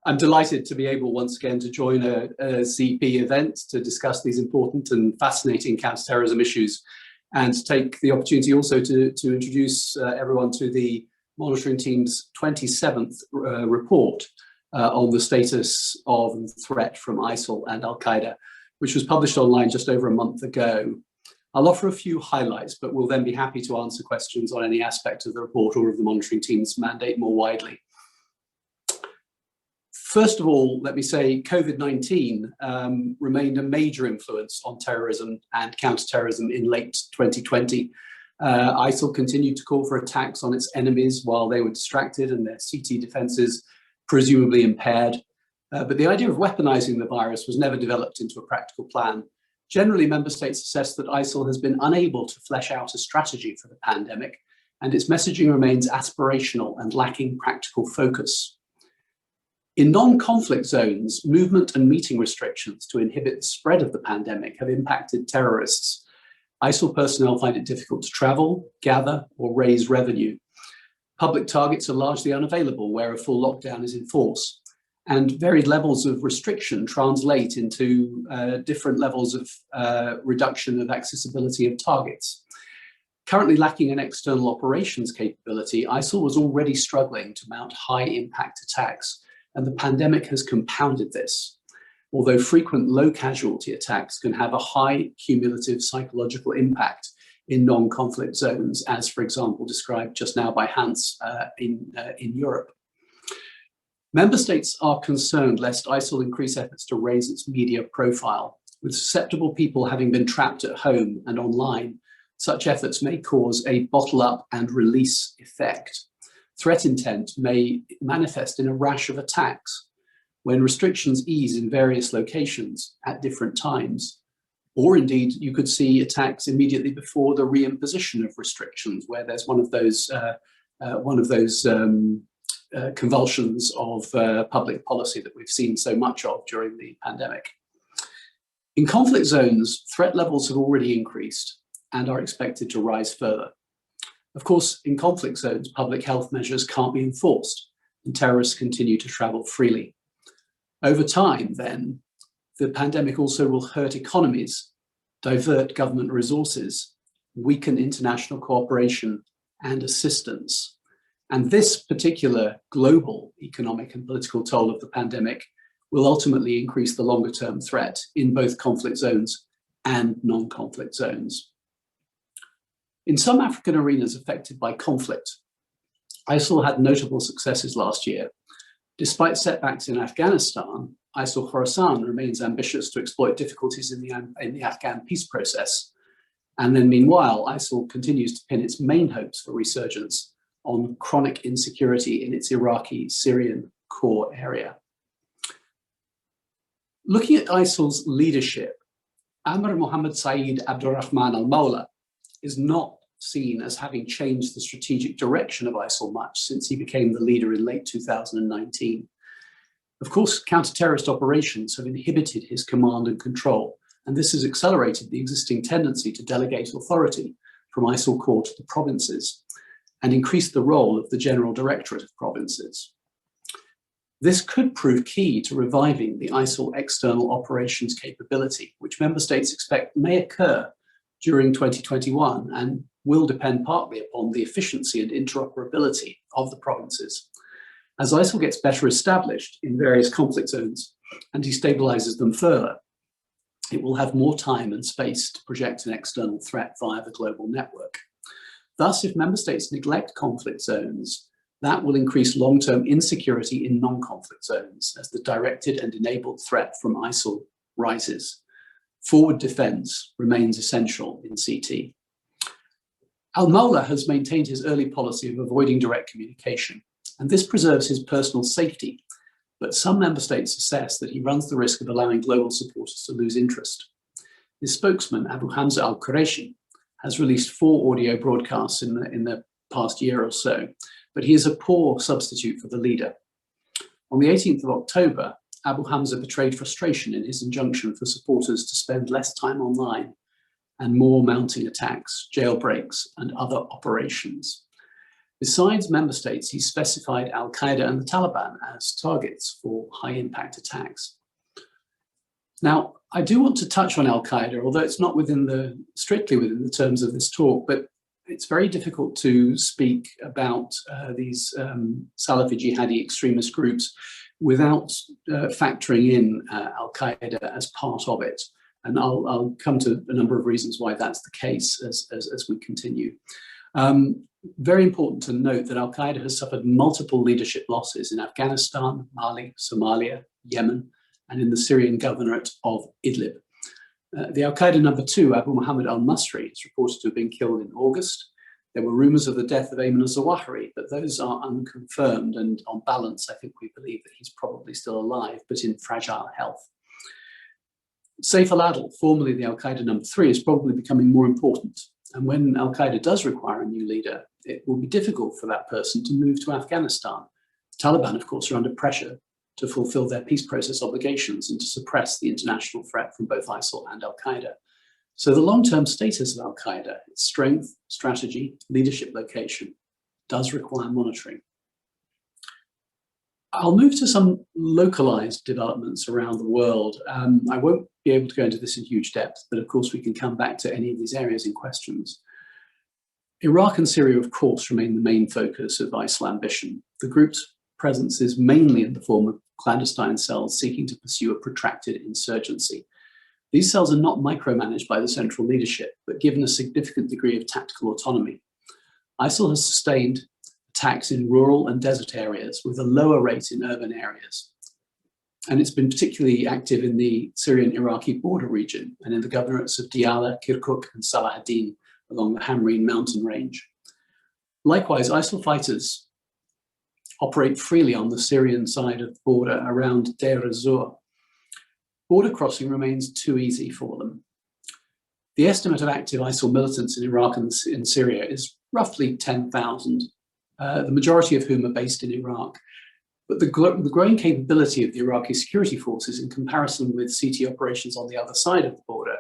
I'm delighted to be able once again to join a CEP event to discuss these important and fascinating counterterrorism issues, and to take the opportunity also to introduce everyone to the monitoring team's 27th report on the status of threat from ISIL and Al-Qaeda, which was published online just over a month ago. I'll offer a few highlights, but we'll then be happy to answer questions on any aspect of the report or of the monitoring team's mandate more widely. First of all, let me say COVID-19 remained a major influence on terrorism and counterterrorism in late 2020. ISIL continued to call for attacks on its enemies while they were distracted and their CT defenses presumably impaired. But the idea of weaponizing the virus was never developed into a practical plan. Generally, member states assess that ISIL has been unable to flesh out a strategy for the pandemic, and its messaging remains aspirational and lacking practical focus. In non-conflict zones, movement and meeting restrictions to inhibit the spread of the pandemic have impacted terrorists. ISIL personnel find it difficult to travel, gather, or raise revenue. Public targets are largely unavailable where a full lockdown is in force, and varied levels of restriction translate into different levels of reduction of accessibility of targets. Currently lacking an external operations capability, ISIL was already struggling to mount high-impact attacks, and the pandemic has compounded this. Although frequent low-casualty attacks can have a high cumulative psychological impact in non-conflict zones, as, for example, described just now by Hans in Europe. Member states are concerned lest ISIL increase efforts to raise its media profile. With susceptible people having been trapped at home and online, such efforts may cause a bottle-up and release effect. Threat intent may manifest in a rash of attacks when restrictions ease in various locations at different times. Or indeed, you could see attacks immediately before the reimposition of restrictions, where there's one of those convulsions of public policy that we've seen so much of during the pandemic. In conflict zones, threat levels have already increased and are expected to rise further. Of course, in conflict zones, public health measures can't be enforced and terrorists continue to travel freely. Over time, then, the pandemic also will hurt economies, divert government resources, weaken international cooperation and assistance. And this particular global economic and political toll of the pandemic will ultimately increase the longer-term threat in both conflict zones and non-conflict zones. In some African arenas affected by conflict, ISIL had notable successes last year. Despite setbacks in Afghanistan, ISIL Khorasan remains ambitious to exploit difficulties in the Afghan peace process. And then meanwhile, ISIL continues to pin its main hopes for resurgence on chronic insecurity in its Iraqi-Syrian core area. Looking at ISIL's leadership, Amr Mohammed Saeed Abdurrahman al-Mawla is not seen as having changed the strategic direction of ISIL much since he became the leader in late 2019. Of course, counter-terrorist operations have inhibited his command and control, and this has accelerated the existing tendency to delegate authority from ISIL core to the provinces and increased the role of the General Directorate of Provinces. This could prove key to reviving the ISIL external operations capability, which member states expect may occur during 2021 and will depend partly upon the efficiency and interoperability of the provinces. As ISIL gets better established in various conflict zones and destabilizes them further, it will have more time and space to project an external threat via the global network. Thus, if member states neglect conflict zones, that will increase long-term insecurity in non-conflict zones as the directed and enabled threat from ISIL rises. Forward defense remains essential in CT. Al-Mawla has maintained his early policy of avoiding direct communication, and this preserves his personal safety, but some member states assess that he runs the risk of allowing global supporters to lose interest. His spokesman, Abu Hamza al-Qureshi, has released 4 audio broadcasts in the past year or so, but he is a poor substitute for the leader. On the 18th of October, Abu Hamza betrayed frustration in his injunction for supporters to spend less time online and more mounting attacks, jailbreaks, and other operations. Besides member states, he specified Al-Qaeda and the Taliban as targets for high-impact attacks. Now, I do want to touch on Al-Qaeda, although it's not strictly within the terms of this talk, but it's very difficult to speak about these Salafi jihadi extremist groups without factoring in Al-Qaeda as part of it. And I'll come to a number of reasons why that's the case as we continue. Very important to note that Al-Qaeda has suffered multiple leadership losses in Afghanistan, Mali, Somalia, Yemen, and in the Syrian governorate of Idlib. The Al-Qaeda number 2, Abu Muhammad al-Masri, is reported to have been killed in August. There were rumors of the death of Ayman al-Zawahiri, but those are unconfirmed, and on balance, I think we believe that he's probably still alive, but in fragile health. Saif al-Adl, formerly the Al-Qaeda number 3, is probably becoming more important. And when Al-Qaeda does require a new leader, it will be difficult for that person to move to Afghanistan. The Taliban, of course, are under pressure to fulfill their peace process obligations and to suppress the international threat from both ISIL and Al-Qaeda. So the long-term status of Al-Qaeda, its strength, strategy, leadership location, does require monitoring. I'll move to some localized developments around the world. I won't be able to go into this in huge depth, but of course we can come back to any of these areas in questions. Iraq and Syria, of course, remain the main focus of ISIL ambition. The group's presence is mainly in the form of clandestine cells seeking to pursue a protracted insurgency. These cells are not micromanaged by the central leadership, but given a significant degree of tactical autonomy. ISIL has sustained attacks in rural and desert areas with a lower rate in urban areas. And it's been particularly active in the Syrian-Iraqi border region and in the governorates of Diyala, Kirkuk, and Salahuddin along the Hamreen mountain range. Likewise, ISIL fighters operate freely on the Syrian side of the border around Deir ez-Zor. Border crossing remains too easy for them. The estimate of active ISIL militants in Iraq and in Syria is roughly 10,000, the majority of whom are based in Iraq. But the growing capability of the Iraqi security forces in comparison with CT operations on the other side of the border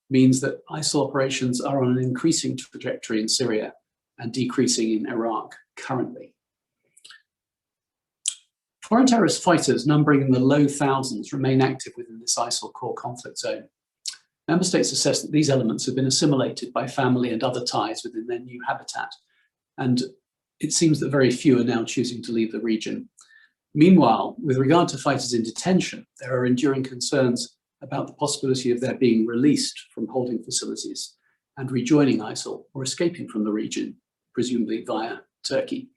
means that ISIL operations are on an increasing trajectory in Syria and decreasing in Iraq currently. Foreign terrorist fighters numbering in the low thousands remain active within this ISIL core conflict zone. Member states assess that these elements have been assimilated by family and other ties within their new habitat, and it seems that very few are now choosing to leave the region. Meanwhile, with regard to fighters in detention, there are enduring concerns about the possibility of their being released from holding facilities and rejoining ISIL or escaping from the region, presumably via Turkey.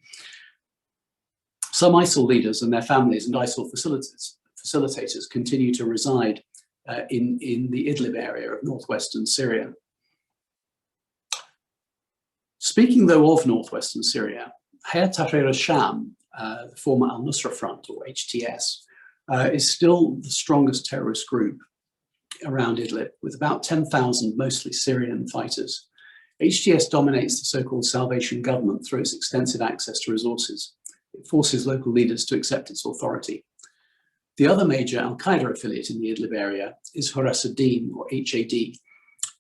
Some ISIL leaders and their families and ISIL facilitators continue to reside in the Idlib area of northwestern Syria. Speaking though of northwestern Syria, Hayat Tahrir al-Sham, the former al-Nusra Front, or HTS, is still the strongest terrorist group around Idlib, with about 10,000 mostly Syrian fighters. HTS dominates the so-called Salvation Government through its extensive access to resources. It forces local leaders to accept its authority. The other major Al-Qaeda affiliate in the Idlib area is Horas ad-Din, or HAD,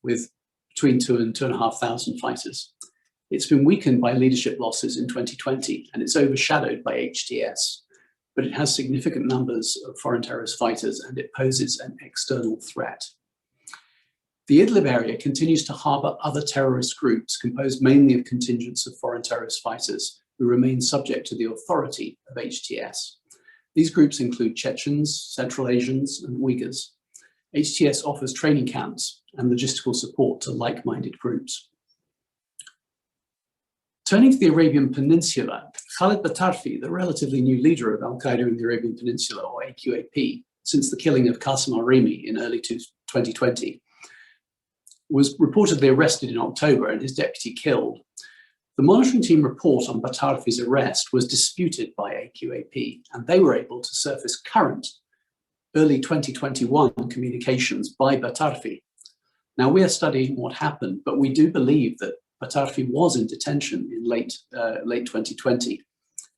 with between 2,000 and 2,500 fighters. It's been weakened by leadership losses in 2020, and it's overshadowed by HTS, but it has significant numbers of foreign terrorist fighters, and it poses an external threat. The Idlib area continues to harbour other terrorist groups composed mainly of contingents of foreign terrorist fighters who remain subject to the authority of HTS. These groups include Chechens, Central Asians, and Uyghurs. HTS offers training camps and logistical support to like-minded groups. Turning to the Arabian Peninsula, Khalid Batarfi, the relatively new leader of Al-Qaeda in the Arabian Peninsula, or AQAP, since the killing of Qasim al-Rimi in early 2020, was reportedly arrested in October and his deputy killed. The monitoring team report on Batarfi's arrest was disputed by AQAP, and they were able to surface current early 2021 communications by Batarfi. Now, we are studying what happened, but we do believe that Batarfi was in detention in late 2020.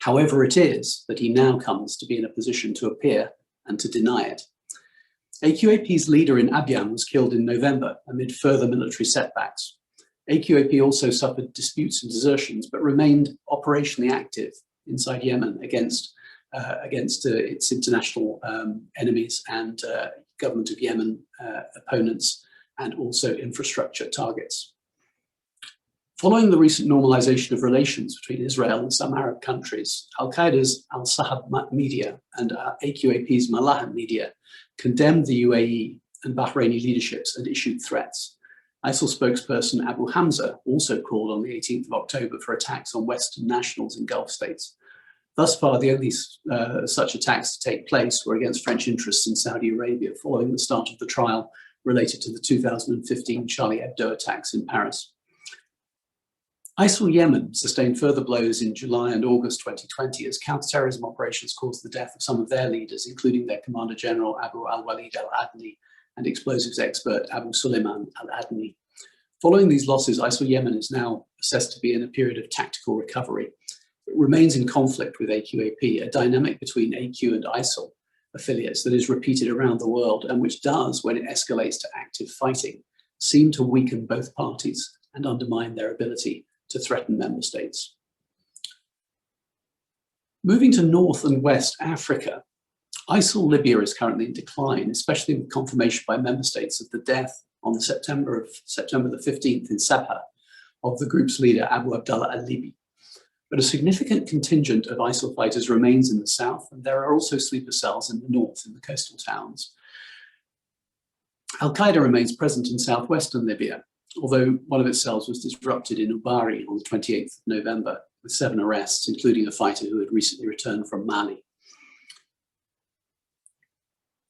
However it is that he now comes to be in a position to appear and to deny it. AQAP's leader in Abyan was killed in November amid further military setbacks. AQAP also suffered disputes and desertions, but remained operationally active inside Yemen against its international enemies and government of Yemen opponents, and also infrastructure targets. Following the recent normalization of relations between Israel and some Arab countries, Al-Qaeda's Al-Sahab media and AQAP's Malahan media condemned the UAE and Bahraini leaderships and issued threats. ISIL spokesperson Abu Hamza also called on the 18th of October for attacks on Western nationals in Gulf states. Thus far, the only such attacks to take place were against French interests in Saudi Arabia following the start of the trial related to the 2015 Charlie Hebdo attacks in Paris. ISIL Yemen sustained further blows in July and August 2020 as counterterrorism operations caused the death of some of their leaders, including their Commander General Abu al-Walid al-Adni and explosives expert Abu Suleiman al-Adni. Following these losses, ISIL Yemen is now assessed to be in a period of tactical recovery. It remains in conflict with AQAP, a dynamic between AQ and ISIL affiliates that is repeated around the world and which does, when it escalates to active fighting, seem to weaken both parties and undermine their ability to threaten member states. Moving to North and West Africa, Isil Libya is currently in decline, especially with confirmation by member states of the death on September the 15th in Sabha of the group's leader Abu Abdullah al-Libi. But a significant contingent of ISIL fighters remains in the south, and there are also sleeper cells in the north in the coastal towns. Al-Qaeda remains present in southwestern Libya, although one of its cells was disrupted in Ubari on the 28th of November with 7 arrests, including a fighter who had recently returned from Mali.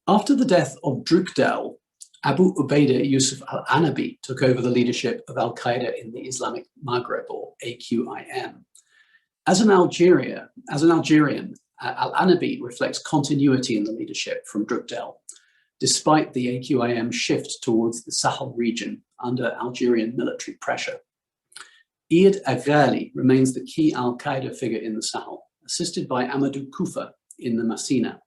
After the death of Drukdel, Abu Ubaidah Yusuf al-Anabi took over the leadership of Al-Qaeda in the Islamic Maghreb, or AQIM. As an Algerian, al-Anabi reflects continuity in the leadership from Drukdel, despite the AQIM shift towards the Sahel region under Algerian military pressure. Eid Aghali remains the key Al-Qaeda figure in the Sahel, assisted by Amadou Koufa in the Masina,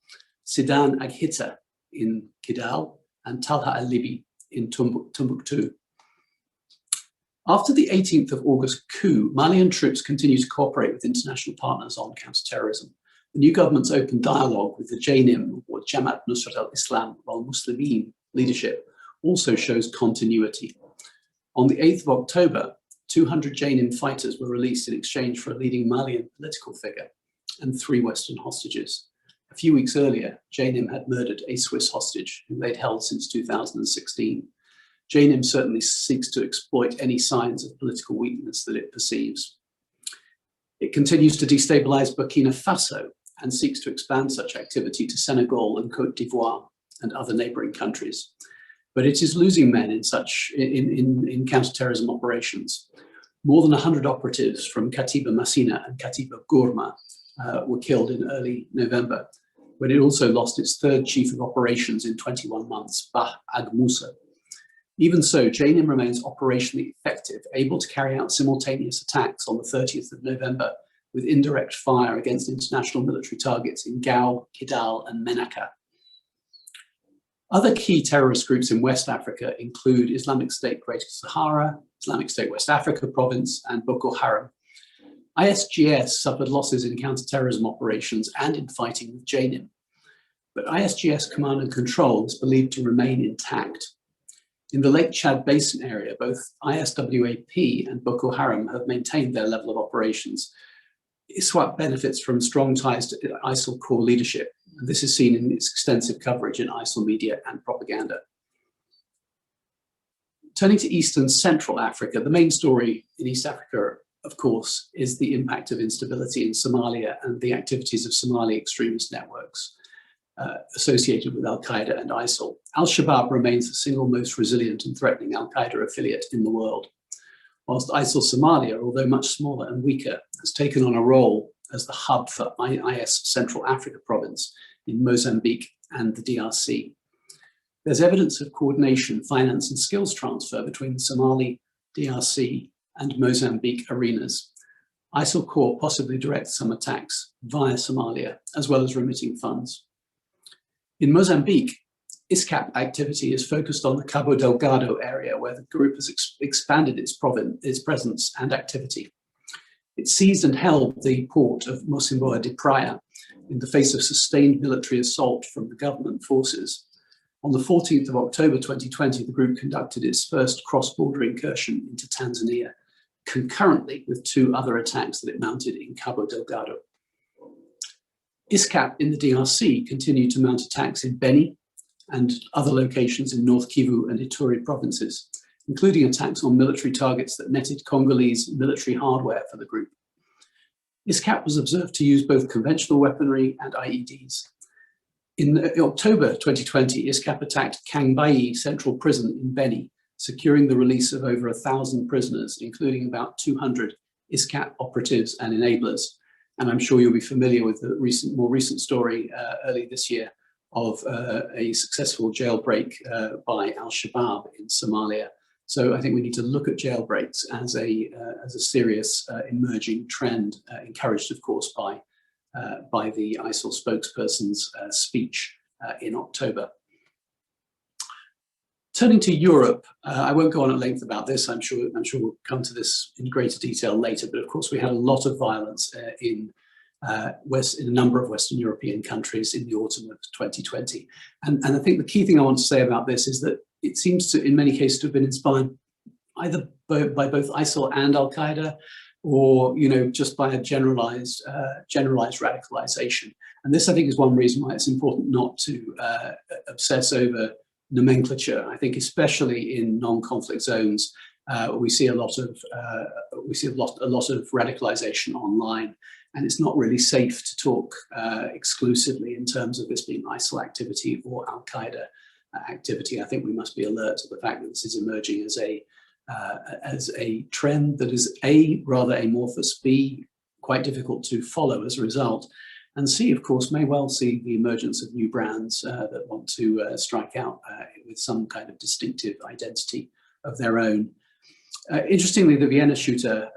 Sidan Aghita in Kidal, and Talha al-Libi in Timbuktu. After the 18th of August coup, Malian troops continue to cooperate with international partners on counterterrorism. The new government's open dialogue with the JNIM, or Jamaat Nusrat al-Islam wal-Muslimin leadership, also shows continuity. On the 8th of October, 200 JNIM fighters were released in exchange for a leading Malian political figure and 3 Western hostages. A few weeks earlier, JNIM had murdered a Swiss hostage whom they'd held since 2016. JNIM certainly seeks to exploit any signs of political weakness that it perceives. It continues to destabilize Burkina Faso and seeks to expand such activity to Senegal and Côte d'Ivoire and other neighboring countries. But it is losing men in counterterrorism operations. More than 100 operatives from Katiba Masina and Katiba Gourma were killed in early November, when it also lost its 3rd chief of operations in 21 months, Bah Ag Moussa. Even so, JNIM remains operationally effective, able to carry out simultaneous attacks on the 30th of November with indirect fire against international military targets in Gao, Kidal, and Menaka. Other key terrorist groups in West Africa include Islamic State Greater Sahara, Islamic State West Africa Province, and Boko Haram. ISGS suffered losses in counterterrorism operations and in fighting with JNIM, but ISGS command and control is believed to remain intact. In the Lake Chad Basin area, both ISWAP and Boko Haram have maintained their level of operations. ISWAP benefits from strong ties to ISIL core leadership, and this is seen in its extensive coverage in ISIL media and propaganda. Turning to East and Central Africa, the main story in East Africa, of course, is the impact of instability in Somalia and the activities of Somali extremist networks associated with Al-Qaeda and ISIL. Al-Shabaab remains the single most resilient and threatening Al-Qaeda affiliate in the world, whilst ISIL Somalia, although much smaller and weaker, has taken on a role as the hub for IS Central Africa Province in Mozambique and the DRC. There's evidence of coordination, finance, and skills transfer between the Somali, DRC, and Mozambique arenas. ISIL core possibly directs some attacks via Somalia, as well as remitting funds. In Mozambique, ISCAP activity is focused on the Cabo Delgado area, where the group has expanded its presence and activity. It seized and held the port of Mocimboa de Praia in the face of sustained military assault from the government forces. On the 14th of October 2020, the group conducted its first cross-border incursion into Tanzania, concurrently with 2 other attacks that it mounted in Cabo Delgado. ISCAP in the DRC continued to mount attacks in Beni and other locations in North Kivu and Ituri provinces, including attacks on military targets that netted Congolese military hardware for the group. ISCAP was observed to use both conventional weaponry and IEDs. In October 2020, ISCAP attacked Kangbayi Central Prison in Beni, securing the release of over 1,000 prisoners, including about 200 ISCAP operatives and enablers. And I'm sure you'll be familiar with the more recent story early this year of a successful jailbreak by Al-Shabaab in Somalia. So I think we need to look at jailbreaks as a serious emerging trend, encouraged, of course, by the ISIL spokesperson's speech in October. Turning to Europe, I won't go on at length about this. I'm sure we'll come to this in greater detail later. But of course, we had a lot of violence in a number of Western European countries in the autumn of 2020. And I think the key thing I want to say about this is that it seems to, in many cases, to have been inspired either by both ISIL and Al Qaeda, or just by a generalized radicalization. And this, I think, is one reason why it's important not to obsess over nomenclature. I think, especially in non-conflict zones, we see a lot of radicalization online, and it's not really safe to talk exclusively in terms of this being ISIL activity or Al Qaeda activity. I think we must be alert to the fact that this is emerging as a trend that is A, rather amorphous, B, quite difficult to follow as a result, and C, of course, may well see the emergence of new brands that want to strike out with some kind of distinctive identity of their own. Interestingly, the Vienna shooter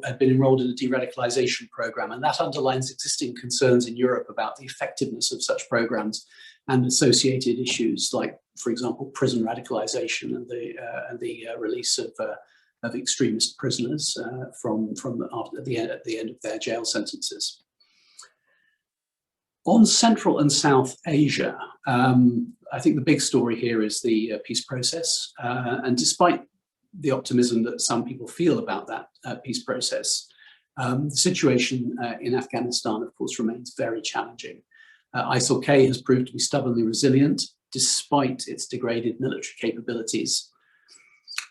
had been enrolled in a de-radicalization program, and that underlines existing concerns in Europe about the effectiveness of such programs and associated issues like, for example, prison radicalization and the release of extremist prisoners at the end of their jail sentences. On Central and South Asia, I think the big story here is the peace process, and despite the optimism that some people feel about that peace process, the situation in Afghanistan, of course, remains very challenging. ISIL-K has proved to be stubbornly resilient despite its degraded military capabilities.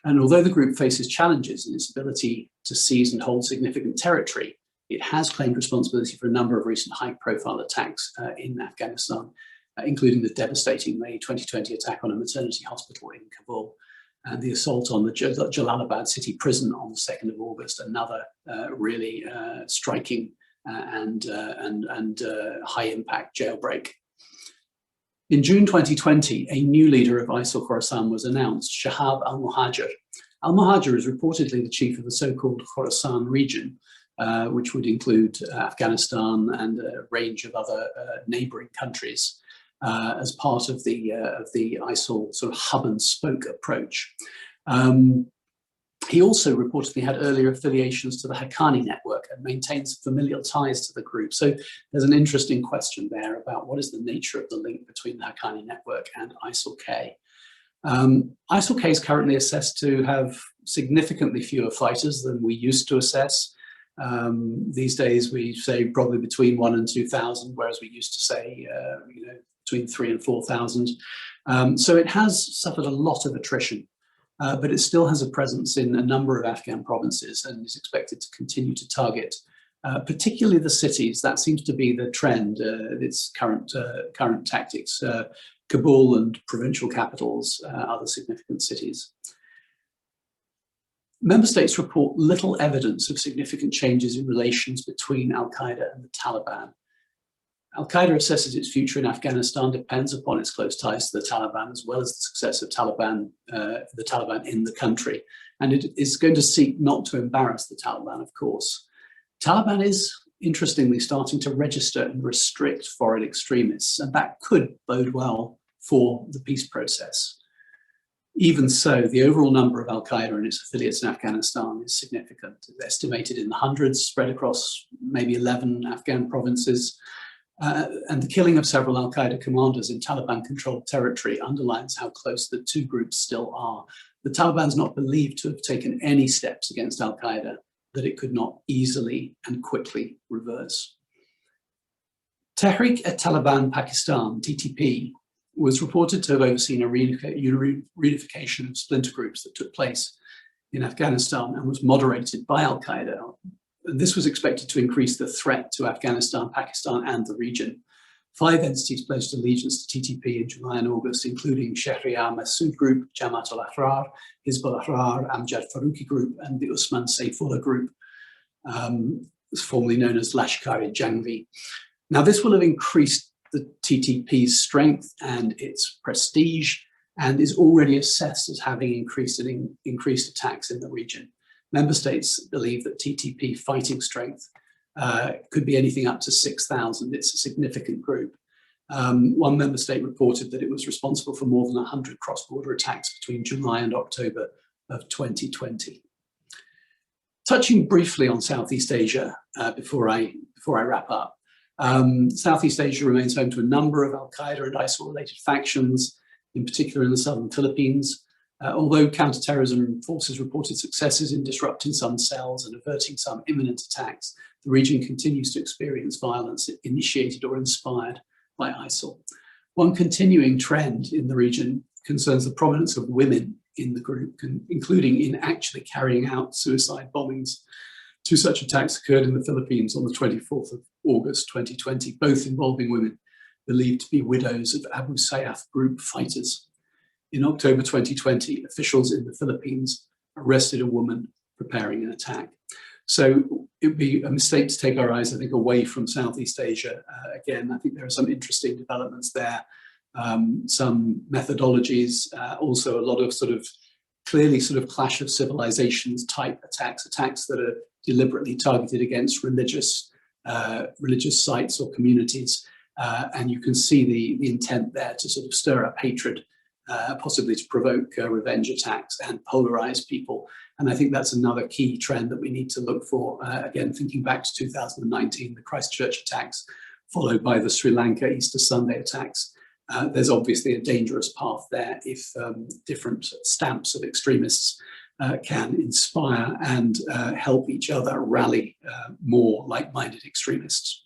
And although the group faces challenges in its ability to seize and hold significant territory, it has claimed responsibility for a number of recent high-profile attacks in Afghanistan, including the devastating May 2020 attack on a maternity hospital in Kabul, and the assault on the Jalalabad city prison on the 2nd of August, another really striking and high-impact jailbreak. In June 2020, a new leader of ISIL Khorasan was announced, Shahab al-Muhajir. Al-Muhajir is reportedly the chief of the so-called Khorasan region, which would include Afghanistan and a range of other neighboring countries, as part of the ISIL sort of hub and spoke approach. He also reportedly had earlier affiliations to the Haqqani network and maintains familial ties to the group. So there's an interesting question there about what is the nature of the link between the Haqqani network and ISIL-K. ISIL-K is currently assessed to have significantly fewer fighters than we used to assess. These days we say probably between 1,000 and 2,000, whereas we used to say between 3,000 and 4,000. So it has suffered a lot of attrition. But it still has a presence in a number of Afghan provinces and is expected to continue to target, particularly the cities. That seems to be the trend, its current tactics. Kabul and provincial capitals, other significant cities. Member states report little evidence of significant changes in relations between Al-Qaeda and the Taliban. Al-Qaeda assesses its future in Afghanistan depends upon its close ties to the Taliban, as well as the success of the Taliban in the country. And it is going to seek not to embarrass the Taliban, of course. Taliban is, interestingly, starting to register and restrict foreign extremists, and that could bode well for the peace process. Even so, the overall number of al-Qaeda and its affiliates in Afghanistan is significant. It's estimated in the hundreds, spread across maybe 11 Afghan provinces. And the killing of several al-Qaeda commanders in Taliban-controlled territory underlines how close the two groups still are. The Taliban is not believed to have taken any steps against al-Qaeda that it could not easily and quickly reverse. Tehrik-e-Taliban Pakistan, TTP, was reported to have overseen a reunification of splinter groups that took place in Afghanistan and was moderated by al-Qaeda. And this was expected to increase the threat to Afghanistan, Pakistan, and the region. 5 entities pledged allegiance to TTP in July and August, including Shahriar Massoud Group, Jamaat al-Ahrar, Hizb al-Ahrar, Amjad Faruqi Group, and the Usman Saifullah Group, formerly known as Lashkar-e-Jangvi. Now, this will have increased the TTP's strength and its prestige, and is already assessed as having increased attacks in the region. Member states believe that TTP fighting strength could be anything up to 6,000. It's a significant group. One member state reported that it was responsible for more than 100 cross-border attacks between July and October of 2020. Touching briefly on Southeast Asia before I wrap up. Southeast Asia remains home to a number of al-Qaeda and ISIL-related factions, in particular in the southern Philippines. Although counterterrorism forces reported successes in disrupting some cells and averting some imminent attacks, the region continues to experience violence initiated or inspired by ISIL. One continuing trend in the region concerns the prominence of women in the group, including in actually carrying out suicide bombings. 2 such attacks occurred in the Philippines on the 24th of August 2020, both involving women believed to be widows of Abu Sayyaf group fighters. In October 2020, officials in the Philippines arrested a woman preparing an attack. So it would be a mistake to take our eyes, I think, away from Southeast Asia. Again, I think there are some interesting developments there, some methodologies, also a lot of clearly clash of civilizations type attacks that are deliberately targeted against religious sites or communities. And you can see the intent there to stir up hatred, possibly to provoke revenge attacks and polarize people. And I think that's another key trend that we need to look for. Again, thinking back to 2019, the Christchurch attacks, followed by the Sri Lanka Easter Sunday attacks. There's obviously a dangerous path there if different stamps of extremists can inspire and help each other rally more like-minded extremists.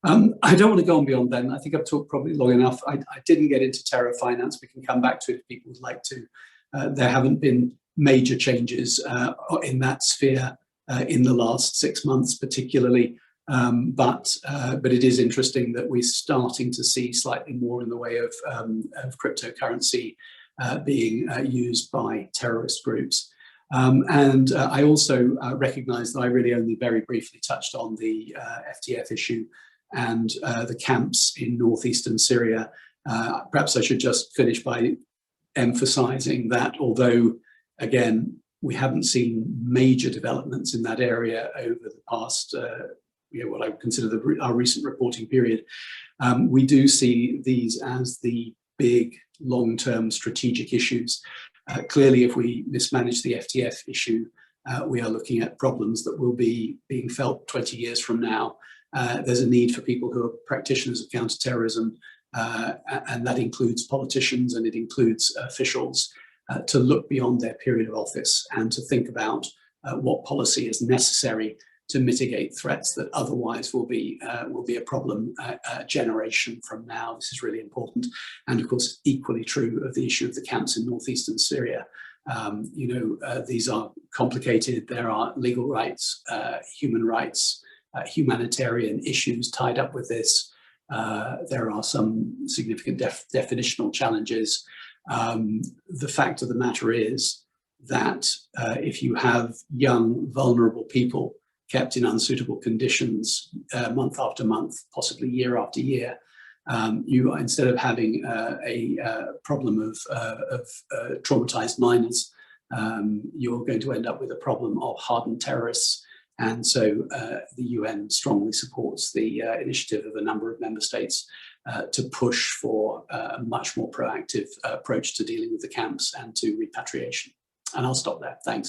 I don't want to go on beyond then. I think I've talked probably long enough. I didn't get into terror finance. We can come back to it if people would like to. There haven't been major changes in that sphere in the last 6 months particularly, but it is interesting that we're starting to see slightly more in the way of cryptocurrency being used by terrorist groups. And I also recognize that I really only very briefly touched on the FTF issue and the camps in northeastern Syria. Perhaps I should just finish by emphasizing that although, again, we haven't seen major developments in that area over the past, what I would consider our recent reporting period, we do see these as the big long-term strategic issues. Clearly, if we mismanage the FTF issue, we are looking at problems that will be being felt 20 years from now. There's a need for people who are practitioners of counterterrorism, and that includes politicians and it includes officials, to look beyond their period of office and to think about what policy is necessary to mitigate threats that otherwise will be a problem a generation from now. This is really important, and of course equally true of the issue of the camps in northeastern Syria. These are complicated. There are legal rights, human rights, humanitarian issues tied up with this. There are some significant definitional challenges. The fact of the matter is that if you have young, vulnerable people kept in unsuitable conditions month after month, possibly year after year, you, instead of having a problem of traumatized minors, you're going to end up with a problem of hardened terrorists. And so the UN strongly supports the initiative of a number of member states to push for a much more proactive approach to dealing with the camps and to repatriation. And I'll stop there. Thanks.